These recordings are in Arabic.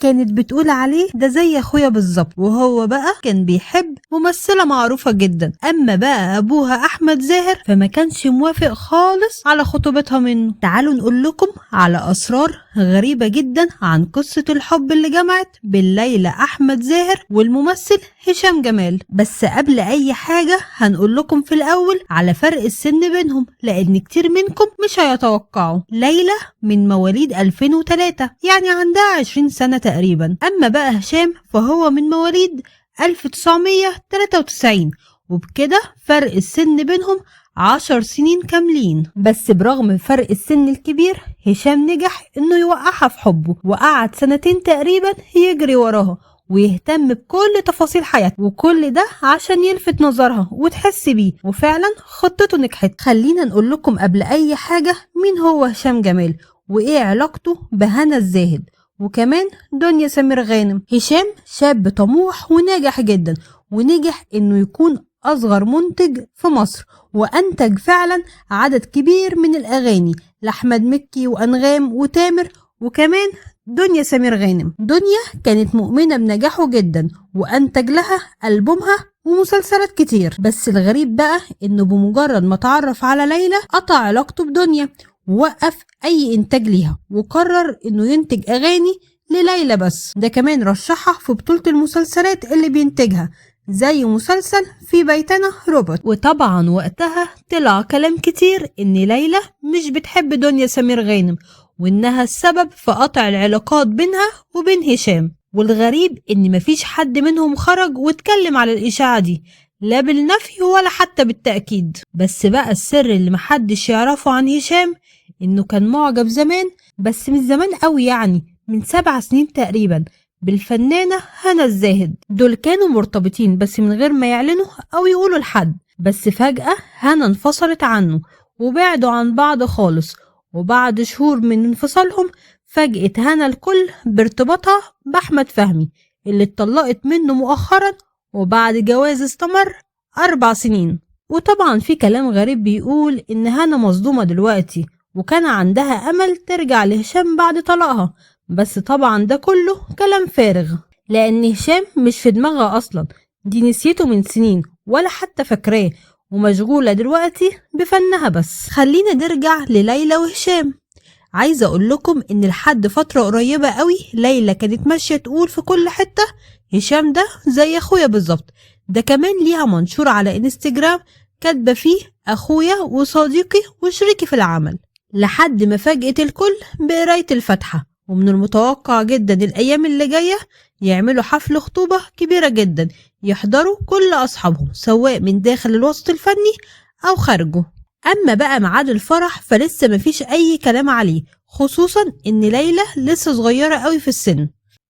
كانت بتقول عليه ده زي اخويا بالظبط، وهو بقى كان بيحب ممثلة معروفة جدا. اما بقى ابوها احمد زاهر فما كانش موافق خالص على خطوبتها منه. تعالوا نقول لكم على اسرار غريبة جدا عن قصة الحب اللي جمعت بين ليلى احمد زاهر والممثل هشام جمال. بس قبل اي حاجة هنقول لكم في الاول على فرق السن بينهم، لان كتير منكم مش هيتوقعوا. ليلى من مواليد 2003، يعني عندها 20 سنة تقريبا. اما بقى هشام فهو من مواليد 1993، وبكده فرق السن بينهم 10 سنين كاملين. بس برغم فرق السن الكبير هشام نجح انه يوقعها في حبه، وقعد 2 سنين تقريبا يجري وراها ويهتم بكل تفاصيل حياتها، وكل ده عشان يلفت نظرها وتحس بيه، وفعلا خطته نجحت. خلينا نقول لكم قبل اي حاجة مين هو هشام جمال وايه علاقته بهنا الزاهد وكمان دنيا سمير غانم. هشام شاب طموح وناجح جدا، ونجح انه يكون اصغر منتج في مصر، وانتج فعلا عدد كبير من الاغاني لاحمد مكي وانغام وتامر وكمان دنيا سمير غانم. دنيا كانت مؤمنة بنجاحه جدا وانتج لها ألبومها ومسلسلات كتير. بس الغريب بقى انه بمجرد ما تعرف على ليلى قطع علاقته بدنيا ووقف اي انتاج ليها، وقرر انه ينتج اغاني لليلى بس. ده كمان رشحها في بطولة المسلسلات اللي بينتجها زي مسلسل في بيتنا روبوت. وطبعا وقتها طلع كلام كتير ان ليلى مش بتحب دنيا سمير غانم، وانها السبب في قطع العلاقات بينها وبين هشام. والغريب ان مفيش حد منهم خرج واتكلم على الاشاعة دي، لا بالنفي ولا حتى بالتأكيد. بس بقى السر اللي محدش يعرفه عن هشام انه كان معجب زمان، بس من زمان قوي، يعني من 7 سنين تقريبا، بالفنانة هنا الزاهد. دول كانوا مرتبطين بس من غير ما يعلنوا او يقولوا لحد. بس فجأة هنا انفصلت عنه وبعدوا عن بعض خالص، وبعد شهور من انفصالهم فاجأت هنا الكل بارتباطها بأحمد فهمي اللي اتطلقت منه مؤخرا، وبعد جواز استمر 4 سنين. وطبعا في كلام غريب بيقول ان هنا مصدومة دلوقتي وكان عندها امل ترجع لهشام بعد طلاقها، بس طبعا ده كله كلام فارغ، لان هشام مش في دماغها اصلا، دي نسيته من سنين ولا حتى فاكراه، ومشغولة دلوقتي بفنها بس. خلينا نرجع لليلى وهشام. عايزة اقول لكم ان لحد فترة قريبة قوي ليلى كانت ماشية تقول في كل حتة هشام ده زي اخويا بالظبط. ده كمان ليها منشور على انستجرام كاتبة فيه اخويا وصديقي وشريكي في العمل، لحد ما فاجأت الكل بقراية الفاتحة. ومن المتوقع جدا الايام اللي جاية يعملوا حفل خطوبة كبيرة جدا يحضروا كل اصحابهم، سواء من داخل الوسط الفني او خارجه. اما بقى ميعاد الفرح فلسه مفيش اي كلام عليه، خصوصا ان ليلى لسه صغيرة قوي في السن.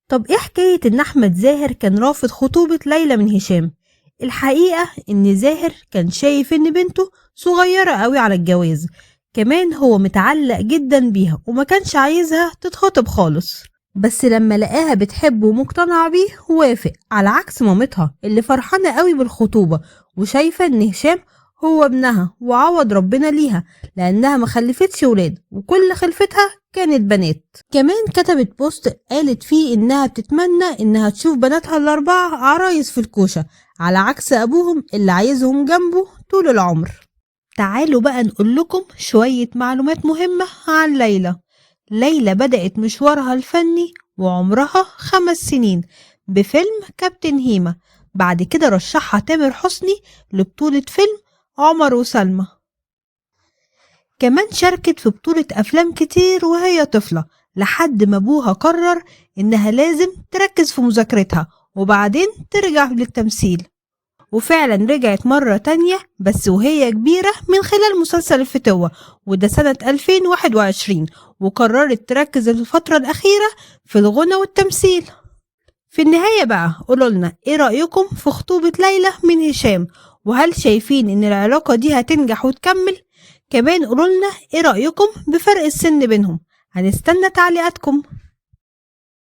طب ايه حكاية ان احمد زاهر كان رافض خطوبة ليلى من هشام؟ الحقيقة ان زاهر كان شايف ان بنته صغيرة قوي على الجواز، كمان هو متعلق جدا بيها وما كانش عايزها تتخطب خالص. بس لما لقاها بتحبه ومقتنع بيه وافق، على عكس مامتها اللي فرحانة قوي بالخطوبة وشايفة ان هشام هو ابنها وعوض ربنا ليها، لانها ما خلفتش ولاد وكل خلفتها كانت بنات. كمان كتبت بوست قالت فيه انها بتتمنى انها تشوف بناتها ال4 عرايس في الكوشة، على عكس ابوهم اللي عايزهم جنبه طول العمر. تعالوا بقى نقول لكم شوية معلومات مهمة عن ليلى. ليلى بدأت مشوارها الفني وعمرها 5 سنين بفيلم كابتن هيما، بعد كده رشحها تامر حسني لبطولة فيلم عمر وسلمى. كمان شاركت في بطولة أفلام كتير وهي طفلة، لحد ما أبوها قرر إنها لازم تركز في مذاكرتها وبعدين ترجع للتمثيل. وفعلا رجعت مرة تانية بس وهي كبيرة من خلال مسلسل الفتوة، وده سنة 2021، وقررت تركز الفترة الأخيرة في الغنى والتمثيل. في النهاية بقى قولولنا ايه رأيكم في خطوبة ليلى من هشام، وهل شايفين ان العلاقة دي هتنجح وتكمل؟ كمان قولولنا ايه رأيكم بفرق السن بينهم، هنستنى تعليقاتكم.